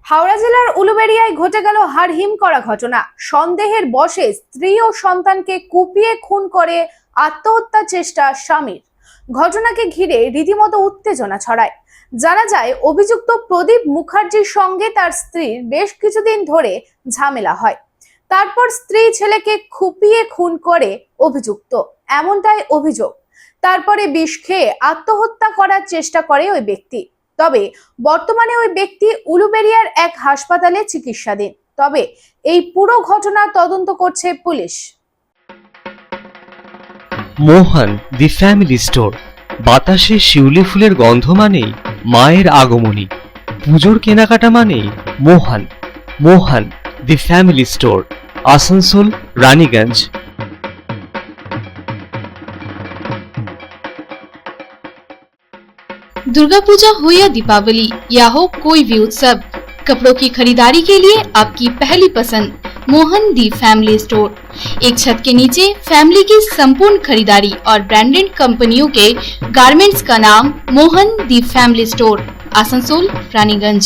হাওড়া জেলার উলুবেড়িয়ায় ঘটে গেল হাড়হিম করা ঘটনা। সন্দেহের বশে স্ত্রী ও সন্তানকে কুপিয়ে খুন করে আত্মহত্যা চেষ্টা স্বামীর। ঘটনাকে ঘিরে রীতিমতো উত্তেজনা ছড়ায়। জানা যায়, অভিযুক্ত প্রদীপ মুখার্জির সঙ্গে তার স্ত্রীর বেশ কিছুদিন ধরে ঝামেলা হয়। তারপর স্ত্রী ছেলেকে কুপিয়ে খুন করে অভিযুক্ত, এমনটাই অভিযোগ। তারপরে বিষ খেয়ে আত্মহত্যা করার চেষ্টা করে ওই ব্যক্তি। তবে বর্তমানে ওই ব্যক্তি উলুবেড়িয়ার এক হাসপাতালে চিকিৎসাধীন। তবে এই পুরো ঘটনার তদন্ত করছে police. Mohan the family store. বাতাসে শিউলি ফুলের গন্ধ মানেই মায়ের আগমনী। পুজোর কেনাকাটা মানেই Mohan. Mohan the family store, Asansol, Raniganj. Durga Puja हो या दीपावली या हो कोई भी उत्सव, कपड़ों की खरीदारी के लिए आपकी पहली पसंद मोहन दी फैमिली स्टोर। एक छत के नीचे फैमिली की संपूर्ण खरीदारी और ब्रांडेड कंपनियों के गारमेंट्स का नाम मोहन दी फैमिली स्टोर, आसनसोल, रानीगंज।